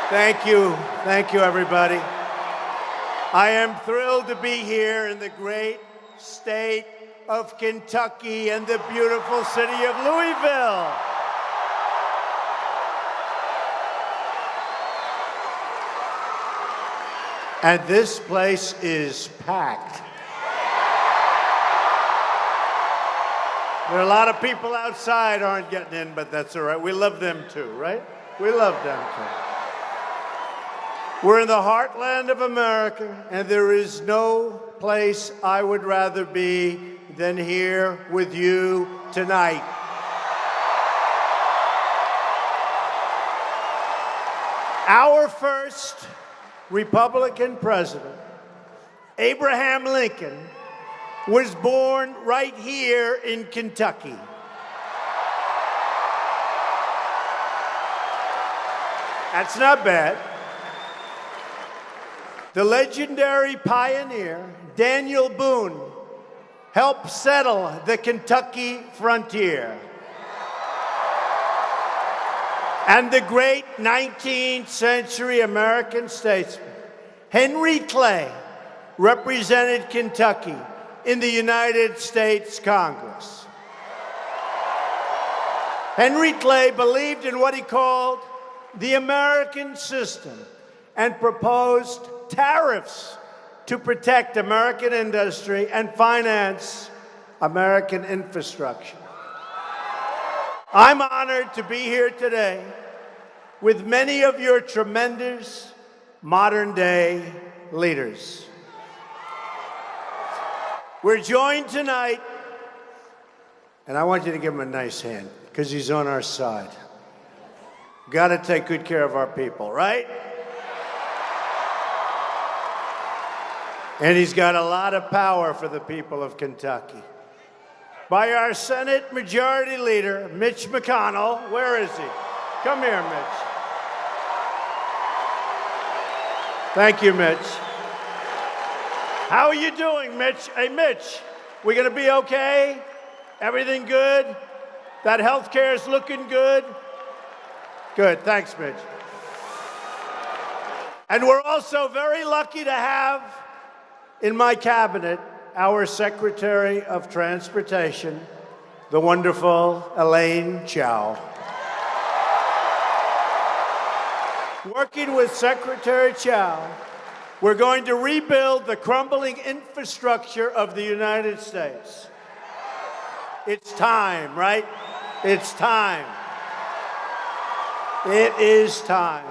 Thank you. Thank you, everybody. I am thrilled to be here in the great state of Kentucky and the beautiful city of Louisville. And this place is packed. There are a lot of people outside aren't getting in, but that's all right. We love them too, right? We love them too. We're in the heartland of America, and there is no place I would rather be than here with you tonight. Our first Republican president, Abraham Lincoln, was born right here in Kentucky. That's not bad. The legendary pioneer, Daniel Boone, helped settle the Kentucky frontier. And the great 19th century American statesman, Henry Clay, represented Kentucky in the United States Congress. Henry Clay believed in what he called the American system and proposed tariffs to protect American industry and finance American infrastructure. I'm honored to be here today with many of your tremendous modern-day leaders. We're joined tonight, and I want you to give him a nice hand, because he's on our side. Got to take good care of our people, right? And he's got a lot of power for the people of Kentucky. By our Senate Majority Leader, Mitch McConnell. Where is he? Come here, Mitch. Thank you, Mitch. How are you doing, Mitch? Hey, Mitch, we gonna be okay? Everything good? That health care is looking good? Good, thanks, Mitch. And we're also very lucky to have in my cabinet our Secretary of Transportation, the wonderful Elaine Chao. Working with Secretary Chao, we're going to rebuild the crumbling infrastructure of the United States. It's time, right? It's time. It is time.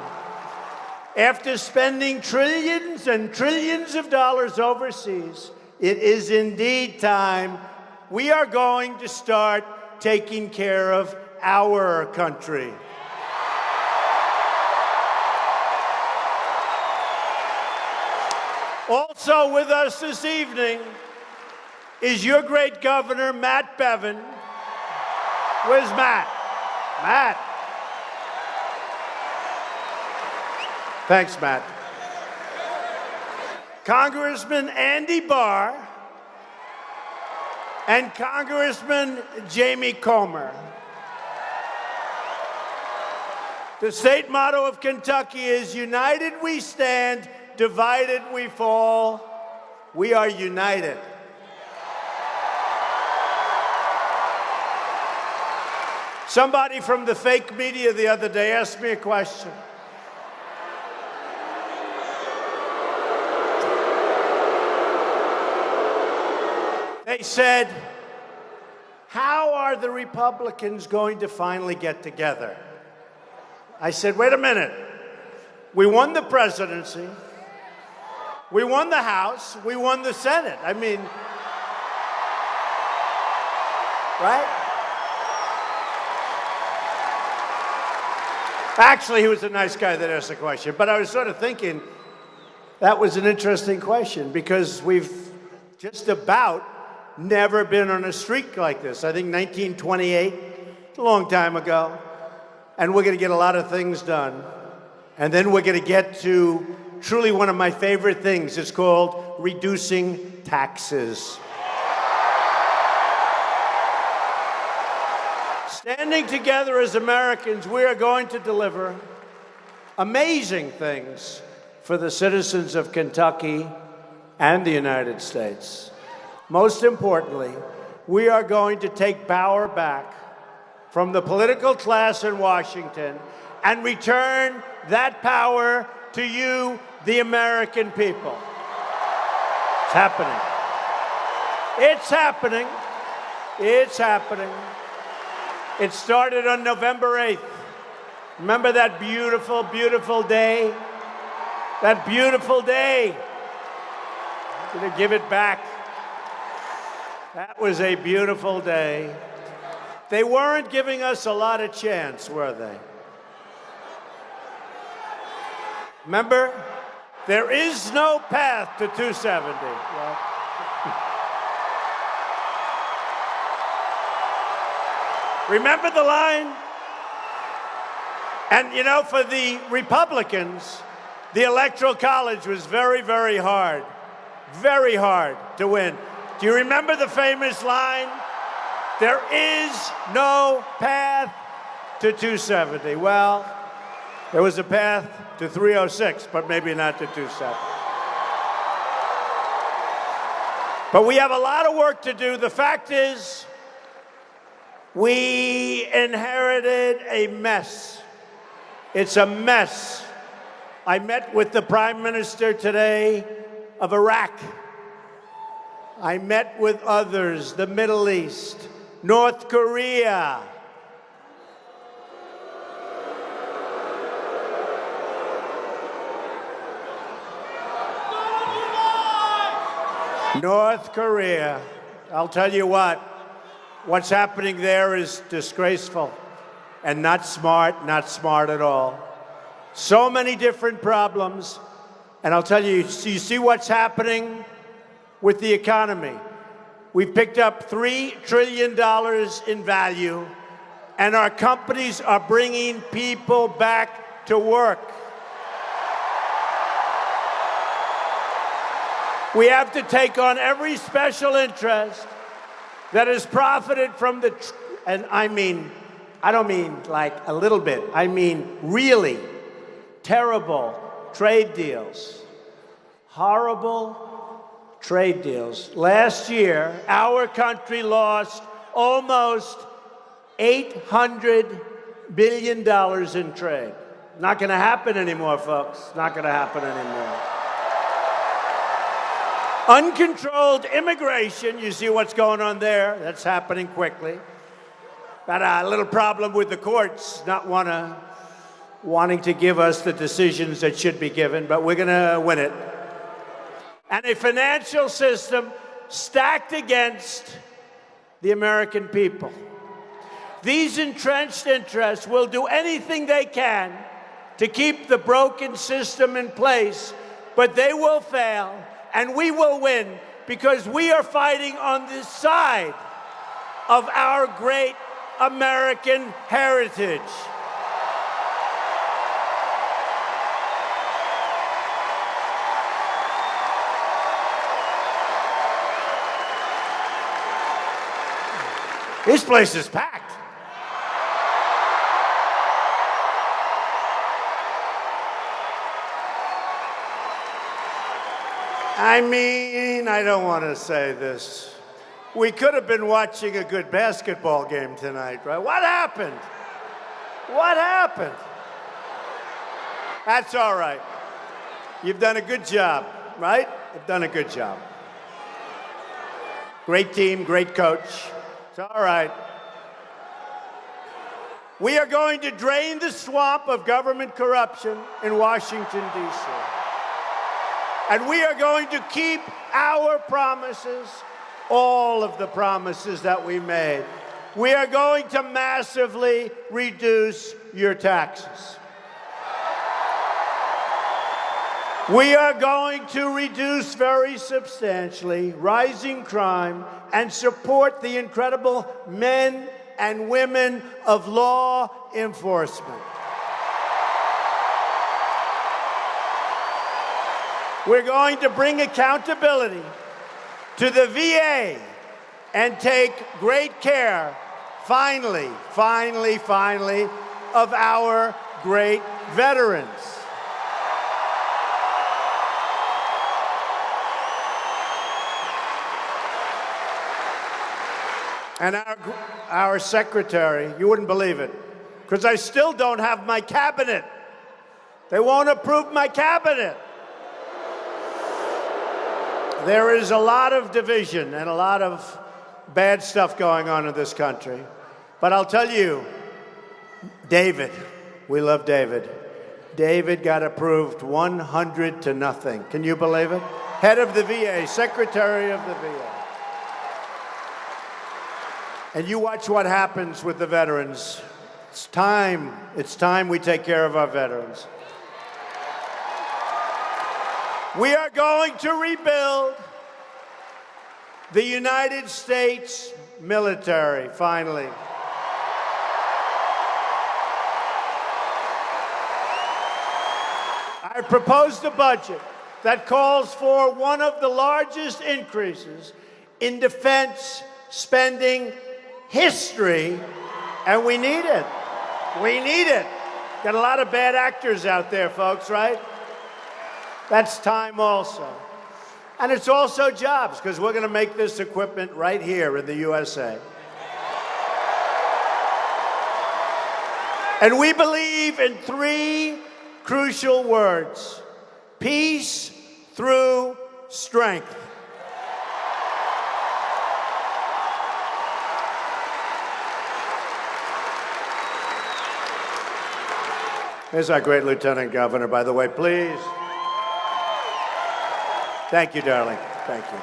After spending trillions and trillions of dollars overseas, it is indeed time. We are going to start taking care of our country. Also with us this evening is your great governor, Matt Bevin. Where's Matt? Matt. Thanks, Matt. Congressman Andy Barr and Congressman Jamie Comer. The state motto of Kentucky is united we stand, divided we fall. We are united. Somebody from the fake media the other day asked me a question. They said, how are the Republicans going to finally get together? I said, wait a minute. We won the presidency. We won the House. We won the Senate. I mean, right? Actually, he was a nice guy that asked the question. But I was sort of thinking that was an interesting question because we've just about never been on a streak like this. I think 1928, a long time ago. And we're going to get a lot of things done. And then we're going to get to truly one of my favorite things. It's called reducing taxes. Standing together as Americans, we are going to deliver amazing things for the citizens of Kentucky and the United States. Most importantly, we are going to take power back from the political class in Washington and return that power to you, the American people. It's happening. It's happening. It's happening. It started on November 8th. Remember that beautiful, beautiful day? That beautiful day. I'm going to give it back. That was a beautiful day. They weren't giving us a lot of chance, were they? Remember, there is no path to 270. Well, remember the line? And you know, for the Republicans, the Electoral College was very, very hard to win. Do you remember the famous line? There is no path to 270. Well, there was a path to 306, but maybe not to 270. But we have a lot of work to do. The fact is, we inherited a mess. It's a mess. I met with the Prime Minister today of Iraq. I met with others, the Middle East, North Korea. North Korea. I'll tell you what's happening there is disgraceful and not smart at all. So many different problems. And I'll tell you, you see what's happening with the economy. We've picked up $3 trillion in value, and our companies are bringing people back to work. We have to take on every special interest that has profited from and I don't mean like a little bit, I mean really terrible trade deals, horrible trade deals. Last year, our country lost almost $800 billion in trade. Not going to happen anymore, folks. Not going to happen anymore. Uncontrolled immigration, you see what's going on there? That's happening quickly. Got a little problem with the courts not wanting to give us the decisions that should be given, but we're going to win it. And a financial system stacked against the American people. These entrenched interests will do anything they can to keep the broken system in place, but they will fail, and we will win because we are fighting on the side of our great American heritage. This place is packed. I don't want to say this. We could have been watching a good basketball game tonight, right? What happened? What happened? That's all right. You've done a good job, right? You've done a good job. Great team, great coach. It's all right. We are going to drain the swamp of government corruption in Washington, D.C. And we are going to keep our promises, all of the promises that we made. We are going to massively reduce your taxes. We are going to reduce very substantially rising crime and support the incredible men and women of law enforcement. We're going to bring accountability to the VA and take great care, finally, of our great veterans. And our secretary, you wouldn't believe it, because I still don't have my cabinet. They won't approve my cabinet. There is a lot of division and a lot of bad stuff going on in this country. But I'll tell you, David, we love David. David got approved 100-0. Can you believe it? Head of the VA, Secretary of the VA. And you watch what happens with the veterans. It's time we take care of our veterans. We are going to rebuild the United States military, finally. I proposed a budget that calls for one of the largest increases in defense spending history, and we need it. We need it. Got a lot of bad actors out there, folks, right? That's time also. And it's also jobs, because we're going to make this equipment right here in the USA. And we believe in 3 crucial words: peace through strength. Here's our great Lieutenant Governor, by the way, please. Thank you, darling. Thank you.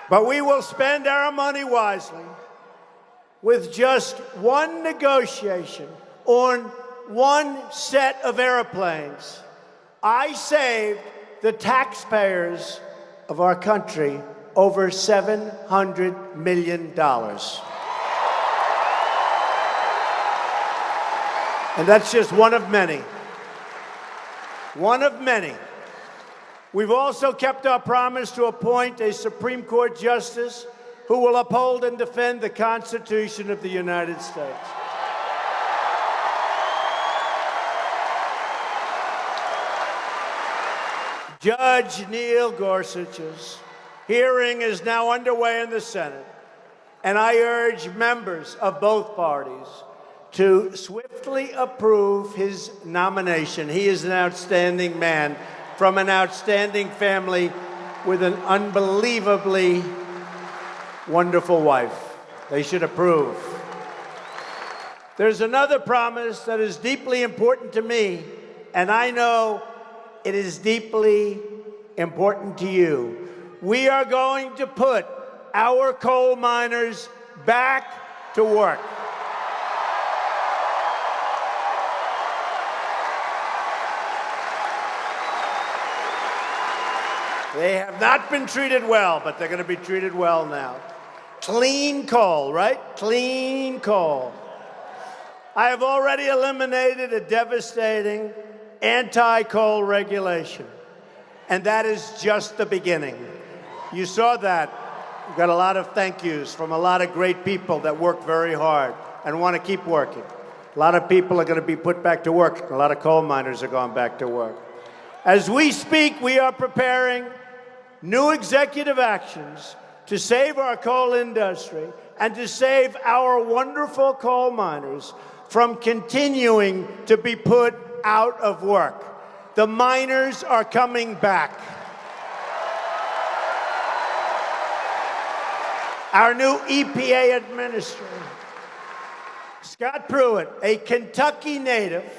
But we will spend our money wisely with just one negotiation on one set of airplanes. I saved the taxpayers of our country over $700 million. And that's just one of many. One of many. We've also kept our promise to appoint a Supreme Court justice who will uphold and defend the Constitution of the United States. Judge Neil Gorsuch's hearing is now underway in the Senate, and I urge members of both parties to swiftly approve his nomination. He is an outstanding man from an outstanding family with an unbelievably wonderful wife. They should approve. There's another promise that is deeply important to me, and I know it is deeply important to you. We are going to put our coal miners back to work. They have not been treated well, but they're going to be treated well now. Clean coal, right? Clean coal. I have already eliminated a devastating anti-coal regulation, and that is just the beginning. You saw that. We got a lot of thank yous from a lot of great people that work very hard and want to keep working. A lot of people are going to be put back to work. A lot of coal miners are going back to work. As we speak, we are preparing new executive actions to save our coal industry and to save our wonderful coal miners from continuing to be put out of work. The miners are coming back. Our new EPA administrator, Scott Pruitt, a Kentucky native,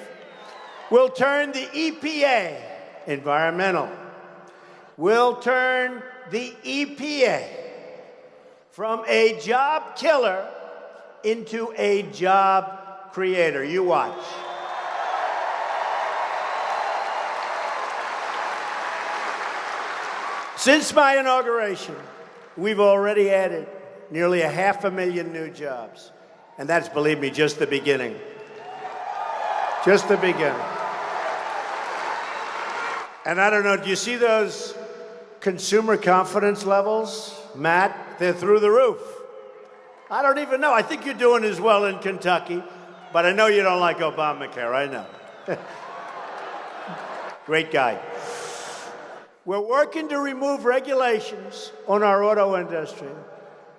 will turn the EPA, environmental, will turn the EPA from a job killer into a job creator. You watch. Since my inauguration, we've already added nearly 500,000 new jobs. And that's, believe me, just the beginning. Just the beginning. And I don't know, do you see those consumer confidence levels, Matt? They're through the roof. I don't even know. I think you're doing as well in Kentucky. But I know you don't like Obamacare, I know. Great guy. We're working to remove regulations on our auto industry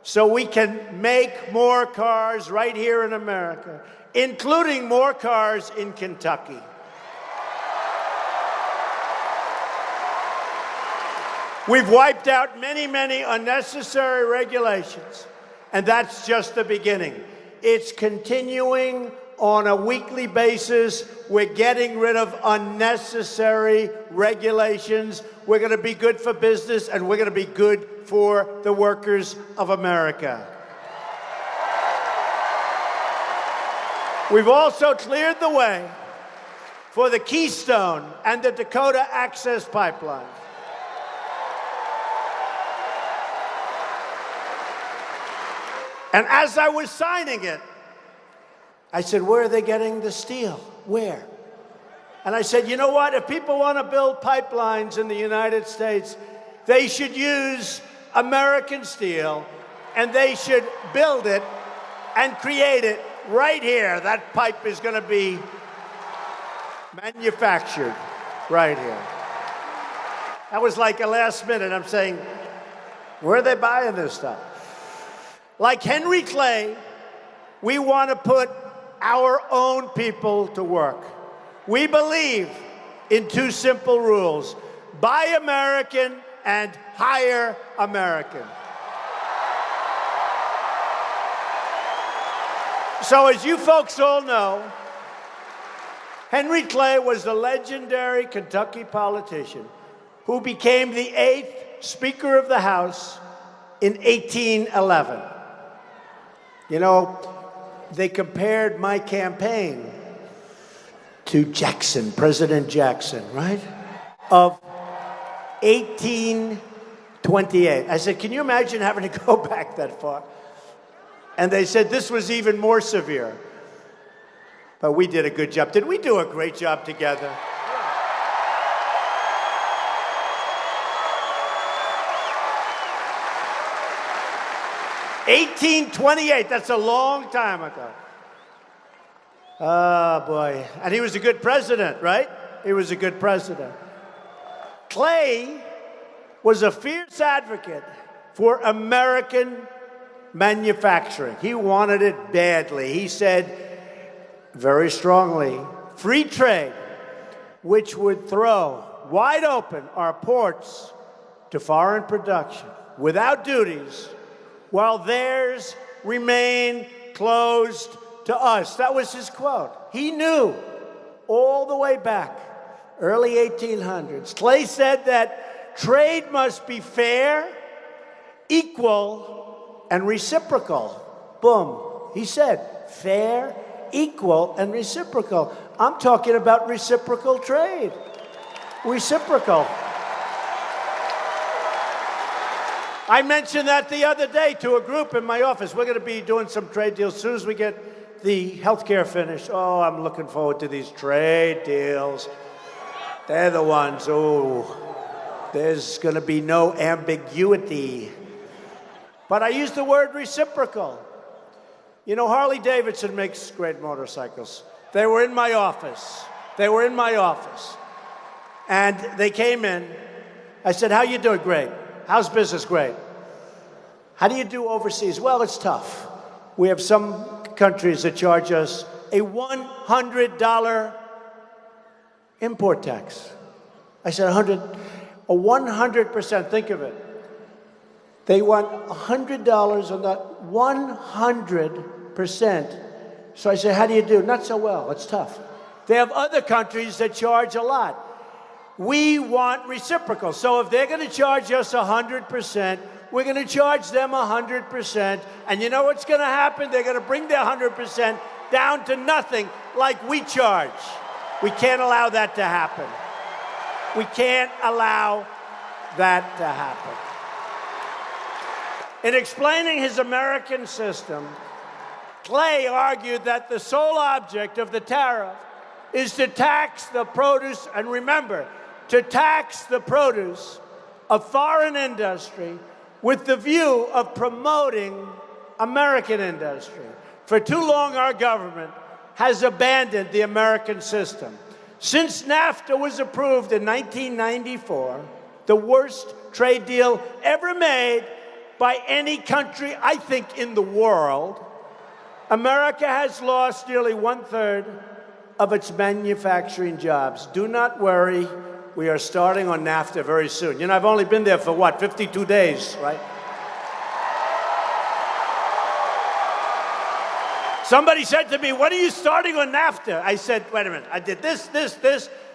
so we can make more cars right here in America, including more cars in Kentucky. We've wiped out many, many unnecessary regulations, and that's just the beginning. It's continuing on a weekly basis. We're getting rid of unnecessary regulations. We're going to be good for business, and we're going to be good for the workers of America. We've also cleared the way for the Keystone and the Dakota Access Pipeline. And as I was signing it, I said, where are they getting the steel? Where? And I said, you know what? If people want to build pipelines in the United States, they should use American steel, and they should build it and create it right here. That pipe is going to be manufactured right here. That was like a last minute. I'm saying, where are they buying this stuff? Like Henry Clay, we want to put our own people to work. We believe in two simple rules: buy American and hire American. So as you folks all know, Henry Clay was the legendary Kentucky politician who became the 8th Speaker of the House in 1811. You know, they compared my campaign to Jackson, President Jackson, right? Of 1828. I said, can you imagine having to go back that far? And they said this was even more severe. But we did a good job. Did we do a great job together? 1828, that's a long time ago. Oh, boy. And he was a good president, right? He was a good president. Clay was a fierce advocate for American manufacturing. He wanted it badly. He said very strongly, free trade, which would throw wide open our ports to foreign production without duties, while theirs remain closed to us. That was his quote. He knew all the way back, early 1800s. Clay said that trade must be fair, equal, and reciprocal. Boom. He said fair, equal, and reciprocal. I'm talking about reciprocal trade. Reciprocal. I mentioned that the other day to a group in my office. We're going to be doing some trade deals as soon as we get the health care finished. Oh, I'm looking forward to these trade deals. They're the ones, there's going to be no ambiguity. But I use the word reciprocal. You know, Harley Davidson makes great motorcycles. They were in my office. And they came in. I said, how you doing? Great. How's business? Great. How do you do overseas? Well, it's tough. We have some countries that charge us a $100 import tax. I said 100%. Think of it. They want $100 on that 100%. So I said, how do you do? Not so well. It's tough. They have other countries that charge a lot. We want reciprocal. So if they're going to charge us 100%, we're going to charge them 100%. And you know what's going to happen? They're going to bring their 100% down to nothing like we charge. We can't allow that to happen. We can't allow that to happen. In explaining his American system, Clay argued that the sole object of the tariff is to tax the produce, and remember, to tax the produce of foreign industry with the view of promoting American industry. For too long, our government has abandoned the American system. Since NAFTA was approved in 1994, the worst trade deal ever made by any country, I think, in the world, America has lost nearly 1/3 of its manufacturing jobs. Do not worry. We are starting on NAFTA very soon. You know, I've only been there for, 52 days, right? Somebody said to me, when are you starting on NAFTA? I said, wait a minute, I did this.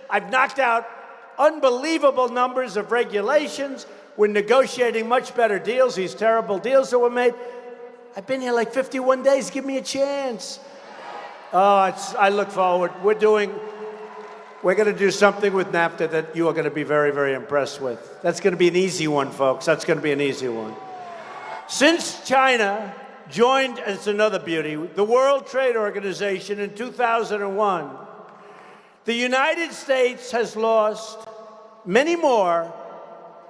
I've knocked out unbelievable numbers of regulations. We're negotiating much better deals, these terrible deals that were made. I've been here like 51 days. Give me a chance. I look forward. We're going to do something with NAFTA that you are going to be very, very impressed with. That's going to be an easy one, folks. That's going to be an easy one. Since China joined, it's another beauty, the World Trade Organization in 2001, the United States has lost many more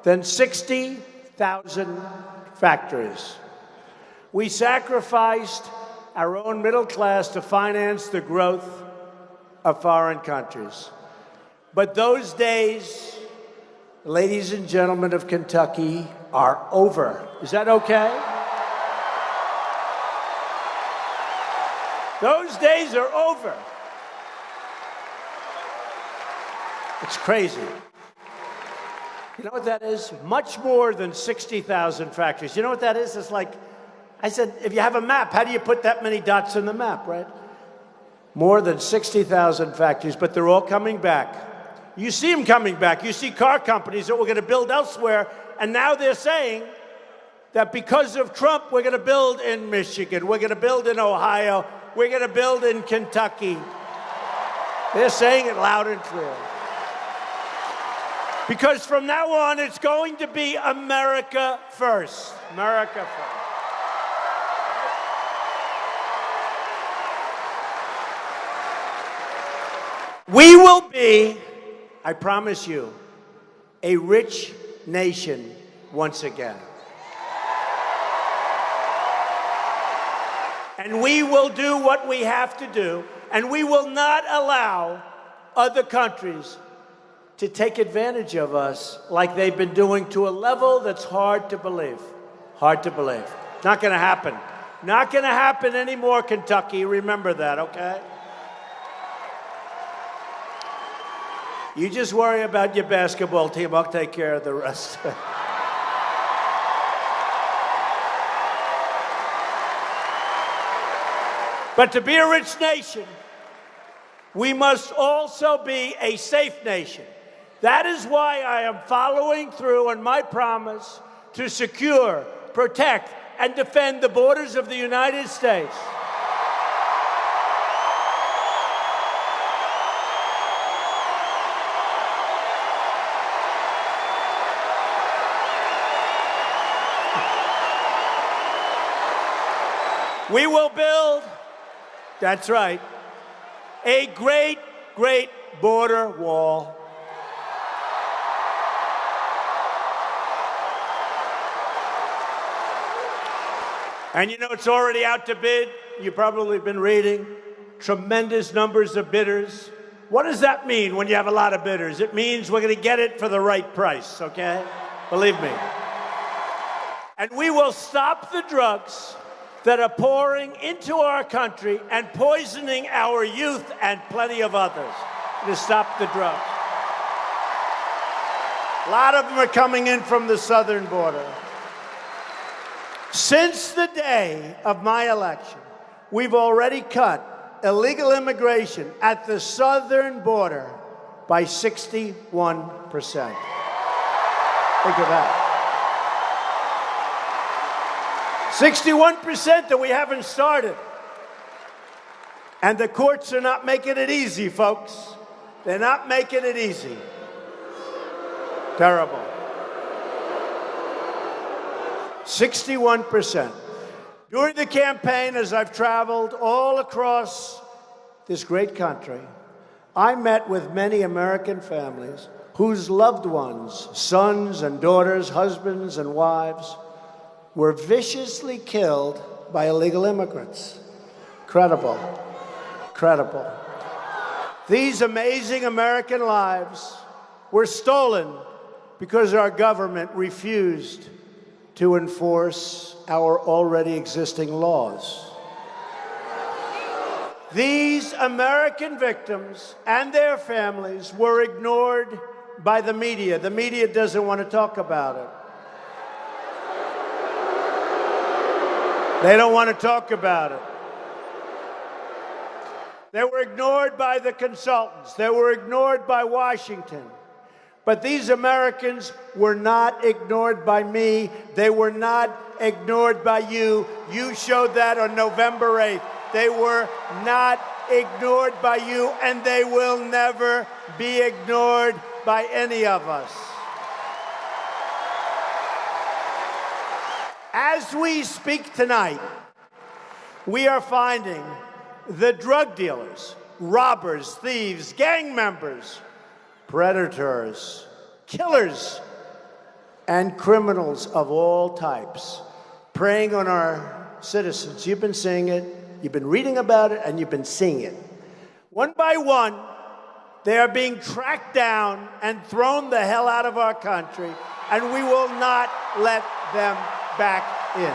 than 60,000 factories. We sacrificed our own middle class to finance the growth of foreign countries. But those days, ladies and gentlemen of Kentucky, are over. Is that okay? Those days are over. It's crazy. You know what that is? Much more than 60,000 factories. You know what that is? It's like, I said, if you have a map, how do you put that many dots in the map, right? More than 60,000 factories, but they're all coming back. You see them coming back. You see car companies that we're going to build elsewhere, and now they're saying that because of Trump, we're going to build in Michigan, we're going to build in Ohio, we're going to build in Kentucky. They're saying it loud and clear. Because from now on, it's going to be America first. America first. We will be, I promise you, a rich nation once again. And we will do what we have to do, and we will not allow other countries to take advantage of us like they've been doing to a level that's hard to believe. Hard to believe. Not going to happen. Not going to happen anymore, Kentucky. Remember that, okay? You just worry about your basketball team. I'll take care of the rest. But to be a rich nation, we must also be a safe nation. That is why I am following through on my promise to secure, protect, and defend the borders of the United States. We will build, that's right, a great, great border wall. And you know, it's already out to bid. You've probably been reading tremendous numbers of bidders. What does that mean when you have a lot of bidders? It means we're going to get it for the right price, okay? Believe me. And we will stop the drugs that are pouring into our country and poisoning our youth and plenty of others. To stop the drugs. A lot of them are coming in from the southern border. Since the day of my election, we've already cut illegal immigration at the southern border by 61%. Think of that. 61% that we haven't started. And the courts are not making it easy, folks. They're not making it easy. Terrible. 61%. During the campaign, as I've traveled all across this great country, I met with many American families whose loved ones, sons and daughters, husbands and wives, were viciously killed by illegal immigrants. Incredible. Incredible. These amazing American lives were stolen because our government refused to enforce our already existing laws. These American victims and their families were ignored by the media. The media doesn't want to talk about it. They don't want to talk about it. They were ignored by the consultants. They were ignored by Washington. But these Americans were not ignored by me. They were not ignored by you. You showed that on November 8th. They were not ignored by you, and they will never be ignored by any of us. As we speak tonight, we are finding the drug dealers, robbers, thieves, gang members, predators, killers, and criminals of all types preying on our citizens. You've been seeing it, you've been reading about it, and you've been seeing it. One by one, they are being tracked down and thrown the hell out of our country, and we will not let them back in.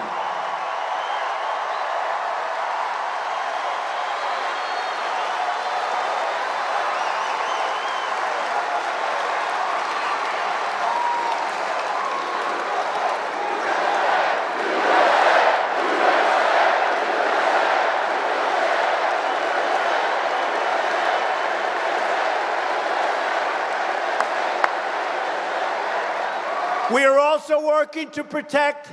We are also working to protect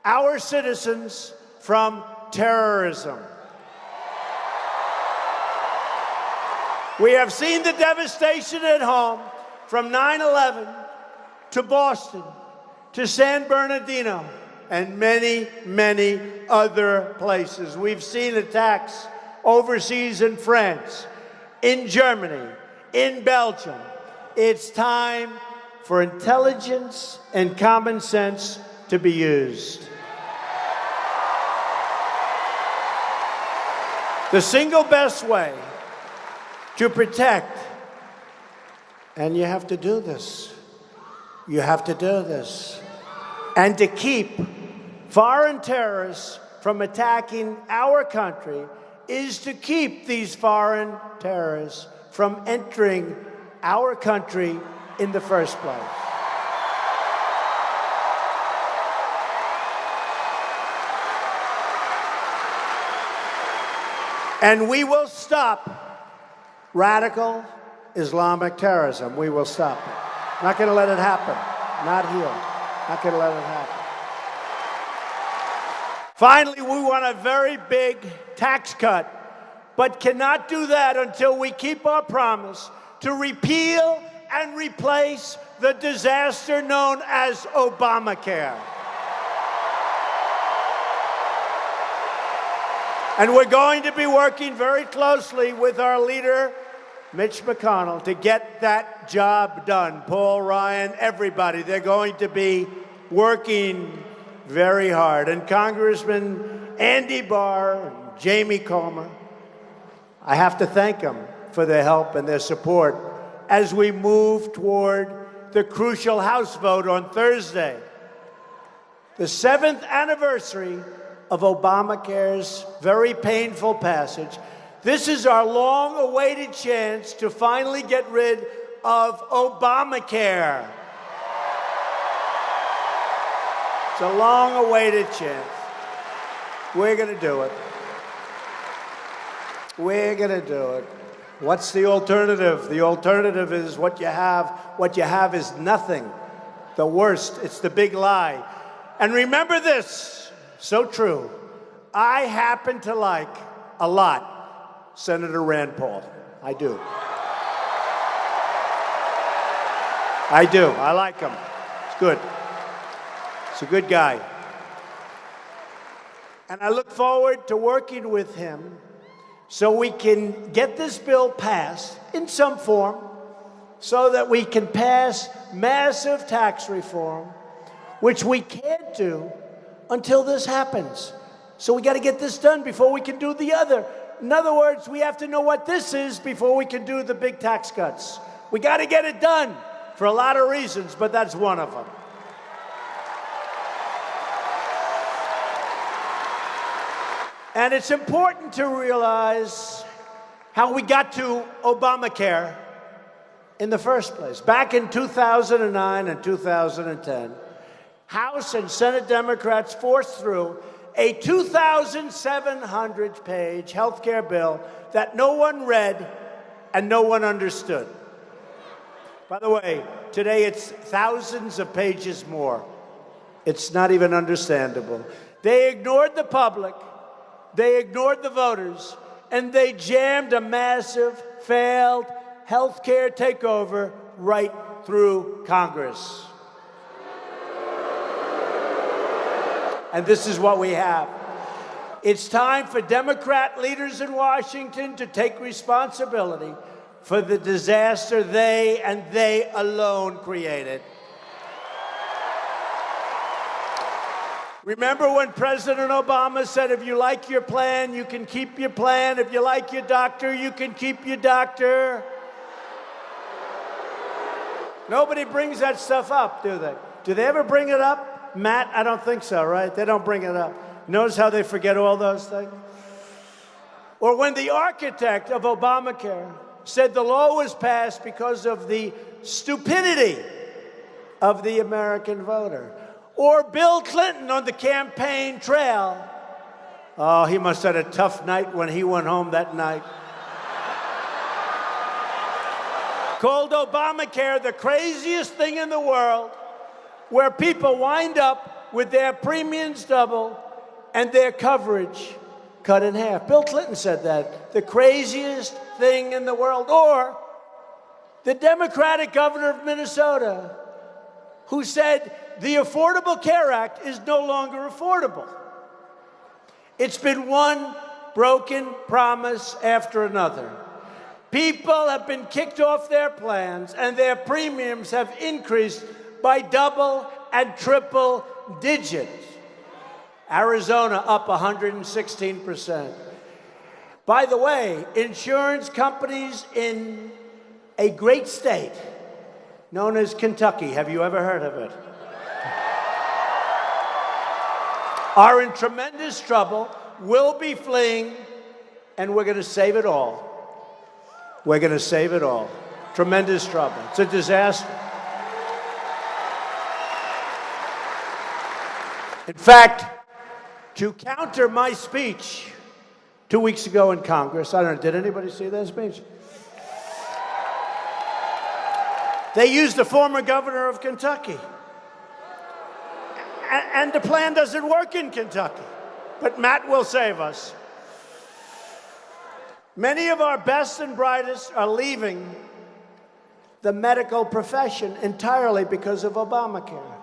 our citizens from terrorism. We have seen the devastation at home from 9/11 to Boston to San Bernardino and many, many other places. We've seen attacks overseas in France, in Germany, in Belgium. It's time for intelligence and common sense to be used. The single best way to protect, and you have to do this, and to keep foreign terrorists from attacking our country is to keep these foreign terrorists from entering our country in the first place. And we will stop radical Islamic terrorism. We will stop it. Not going to let it happen. Not here. Not going to let it happen. Finally, we want a very big tax cut, but cannot do that until we keep our promise to repeal and replace the disaster known as Obamacare. And we're going to be working very closely with our leader, Mitch McConnell, to get that job done. Paul Ryan, everybody, they're going to be working very hard. And Congressman Andy Barr and Jamie Comer, I have to thank them for their help and their support as we move toward the crucial House vote on Thursday. The 7th anniversary of Obamacare's very painful passage. This is our long-awaited chance to finally get rid of Obamacare. It's a long-awaited chance. We're going to do it. We're going to do it. What's the alternative? The alternative is what you have. What you have is nothing. The worst. It's the big lie. And remember this, so true. I happen to like a lot Senator Rand Paul. I do. I do. I like him. It's good. He's a good guy. And I look forward to working with him so we can get this bill passed in some form so that we can pass massive tax reform, which we can't do until this happens. So we got to get this done before we can do the other. In other words, we have to know what this is before we can do the big tax cuts. We got to get it done for a lot of reasons, but that's one of them. And it's important to realize how we got to Obamacare in the first place. Back in 2009 and 2010, House and Senate Democrats forced through a 2,700-page health care bill that no one read and no one understood. By the way, today it's thousands of pages more. It's not even understandable. They ignored the public, they ignored the voters, and they jammed a massive, failed health care takeover right through Congress. And this is what we have. It's time for Democrat leaders in Washington to take responsibility for the disaster they and they alone created. Remember when President Obama said, if you like your plan, you can keep your plan. If you like your doctor, you can keep your doctor. Nobody brings that stuff up, do they? Do they ever bring it up? Matt, I don't think so, right? They don't bring it up. Notice how they forget all those things? Or when the architect of Obamacare said the law was passed because of the stupidity of the American voter. Or Bill Clinton on the campaign trail. Oh, he must have had a tough night when he went home that night. Called Obamacare the craziest thing in the world, where people wind up with their premiums double and their coverage cut in half. Bill Clinton said that, the craziest thing in the world. Or the Democratic governor of Minnesota, who said the Affordable Care Act is no longer affordable. It's been one broken promise after another. People have been kicked off their plans, and their premiums have increased by double and triple digits. Arizona up 116%. By the way, insurance companies in a great state known as Kentucky, have you ever heard of it? Are in tremendous trouble, will be fleeing, and we're going to save it all. We're going to save it all. Tremendous trouble. It's a disaster. In fact, to counter my speech 2 weeks ago in Congress, I don't know, did anybody see that speech? They used the former governor of Kentucky. And the plan doesn't work in Kentucky. But Matt will save us. Many of our best and brightest are leaving the medical profession entirely because of Obamacare.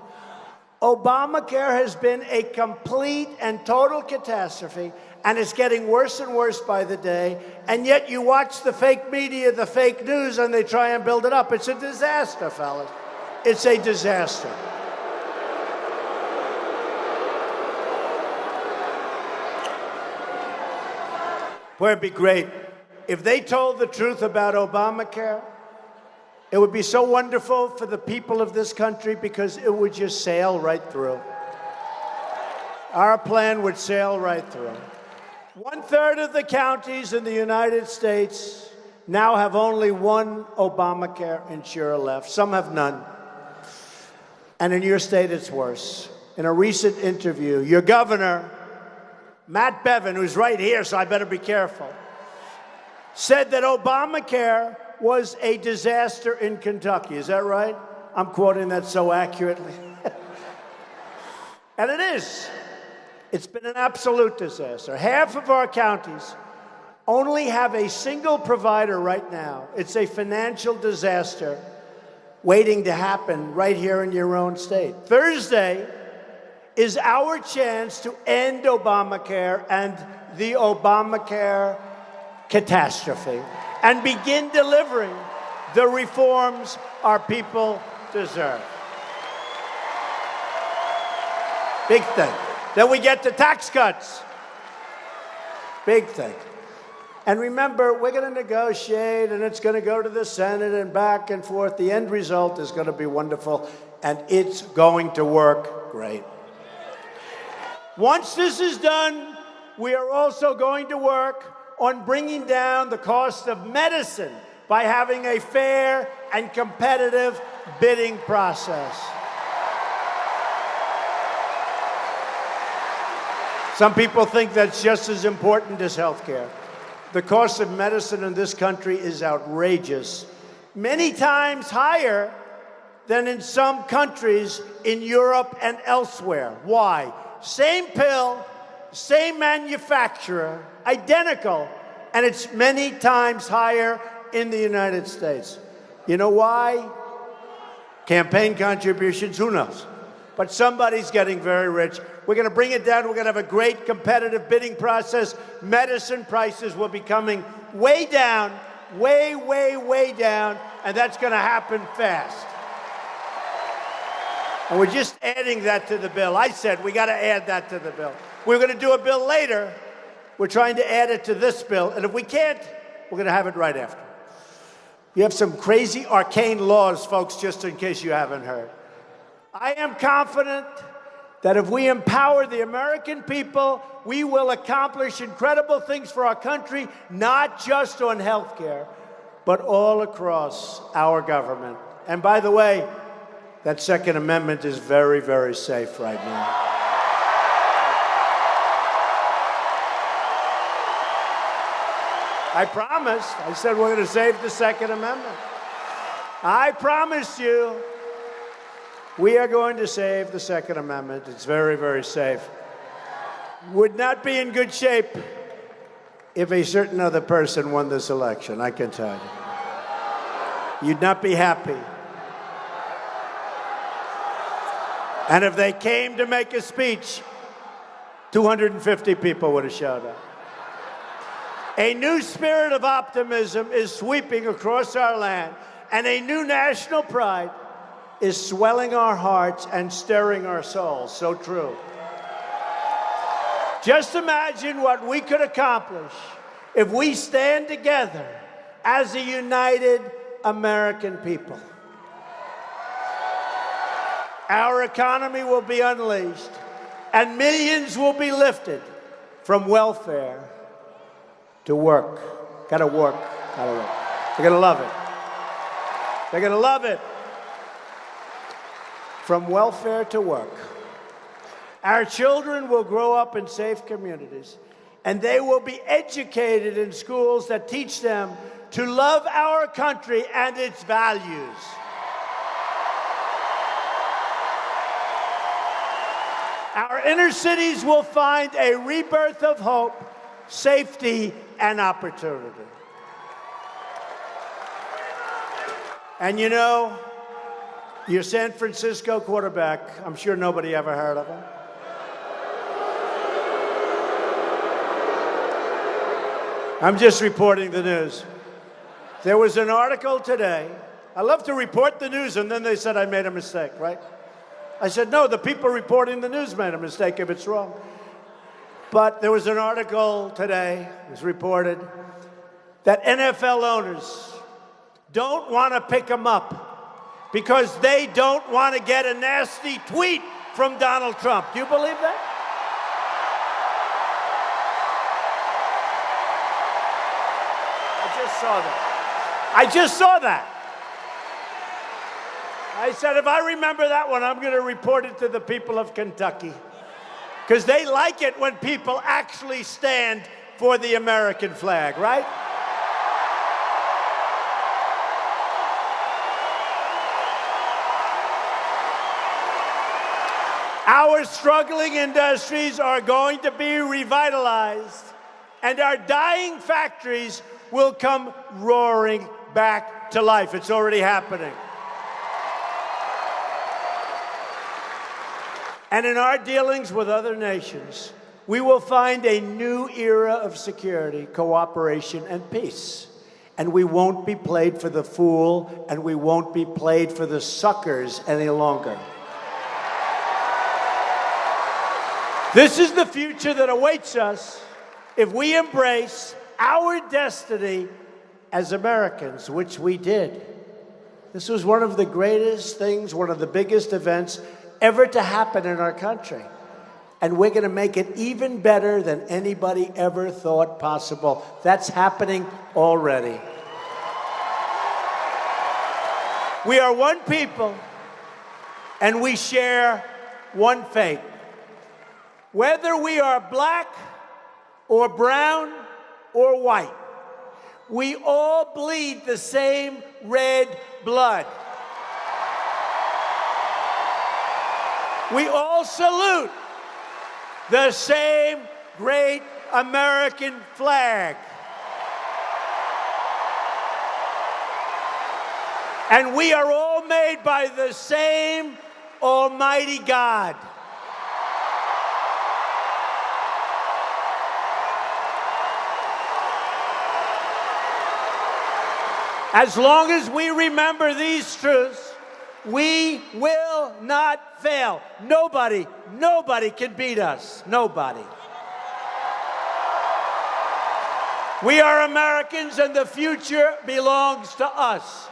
Obamacare has been a complete and total catastrophe, and it's getting worse and worse by the day. And yet you watch the fake media, the fake news, and they try and build it up. It's a disaster, fellas. It's a disaster. Boy, it'd be great if they told the truth about Obamacare. It would be so wonderful for the people of this country because it would just sail right through. Our plan would sail right through. 1/3 of the counties in the United States now have only one Obamacare insurer left. Some have none. And in your state, it's worse. In a recent interview, your governor, Matt Bevin, who's right here, so I better be careful, said that Obamacare was a disaster in Kentucky. Is that right? I'm quoting that so accurately. And it is. It's been an absolute disaster. Half of our counties only have a single provider right now. It's a financial disaster waiting to happen right here in your own state. Thursday is our chance to end Obamacare and the Obamacare catastrophe and begin delivering the reforms our people deserve. Big thing. Then we get to tax cuts. Big thing. And remember, we're going to negotiate, and it's going to go to the Senate and back and forth. The end result is going to be wonderful, and it's going to work great. Once this is done, we are also going to work on bringing down the cost of medicine by having a fair and competitive bidding process. Some people think that's just as important as health care. The cost of medicine in this country is outrageous, many times higher than in some countries in Europe and elsewhere. Why? Same pill, same manufacturer, identical, and it's many times higher in the United States. You know why? Campaign contributions, who knows? But somebody's getting very rich. We're going to bring it down. We're going to have a great competitive bidding process. Medicine prices will be coming way down, way, way, way down, and that's going to happen fast. And we're just adding that to the bill. I said we got to add that to the bill. We're going to do a bill later. We're trying to add it to this bill, and if we can't, we're going to have it right after. You have some crazy arcane laws, folks, just in case you haven't heard. I am confident that if we empower the American people, we will accomplish incredible things for our country, not just on health care, but all across our government. And by the way, that Second Amendment is very, very safe right now. I promised. I said we're going to save the Second Amendment. I promise you. We are going to save the Second Amendment. It's very, very safe. Would not be in good shape if a certain other person won this election, I can tell you. You'd not be happy. And if they came to make a speech, 250 people would have showed up. A new spirit of optimism is sweeping across our land, and a new national pride is swelling our hearts and stirring our souls. So true. Just imagine what we could accomplish if we stand together as a united American people. Our economy will be unleashed, and millions will be lifted from welfare to work. Gotta work, gotta work. They're gonna love it. They're gonna love it. From welfare to work. Our children will grow up in safe communities, and they will be educated in schools that teach them to love our country and its values. Our inner cities will find a rebirth of hope, safety, and opportunity. And you know, your San Francisco quarterback, I'm sure nobody ever heard of him. I'm just reporting the news. There was an article today. I love to report the news, and then they said I made a mistake, right? I said, no, the people reporting the news made a mistake if it's wrong. But there was an article today, it was reported, that NFL owners don't want to pick them up because they don't want to get a nasty tweet from Donald Trump. Do you believe that? I just saw that. I said, if I remember that one, I'm going to report it to the people of Kentucky. Because they like it when people actually stand for the American flag, right? Our struggling industries are going to be revitalized, and our dying factories will come roaring back to life. It's already happening. And in our dealings with other nations, we will find a new era of security, cooperation, and peace. And we won't be played for the fool, and we won't be played for the suckers any longer. This is the future that awaits us if we embrace our destiny as Americans, which we did. This was one of the greatest things, one of the biggest events ever to happen in our country. And we're going to make it even better than anybody ever thought possible. That's happening already. We are one people, and we share one faith. Whether we are black or brown or white, we all bleed the same red blood. We all salute the same great American flag. And we are all made by the same Almighty God. As long as we remember these truths, we will not fail. Nobody can beat us. Nobody. We are Americans, and the future belongs to us.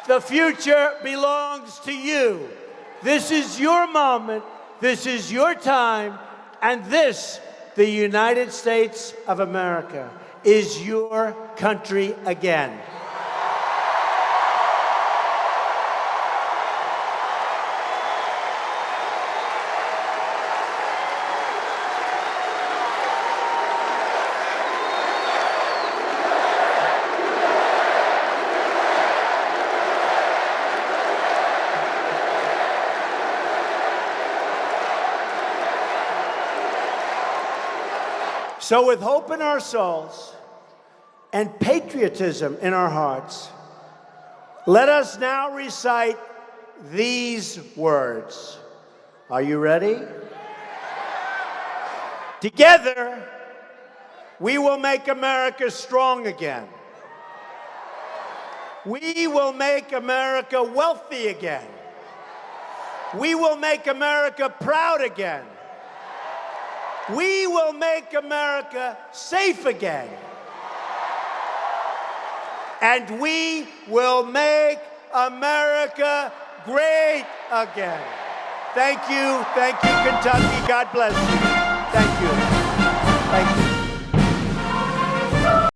The future belongs to you. This is your moment. This is your time. And this, the United States of America, is your country again. So with hope in our souls and patriotism in our hearts, let us now recite these words. Are you ready? Together, we will make America strong again. We will make America wealthy again. We will make America proud again. We will make America safe again. And we will make America great again. Thank you, Kentucky. God bless you. Thank you.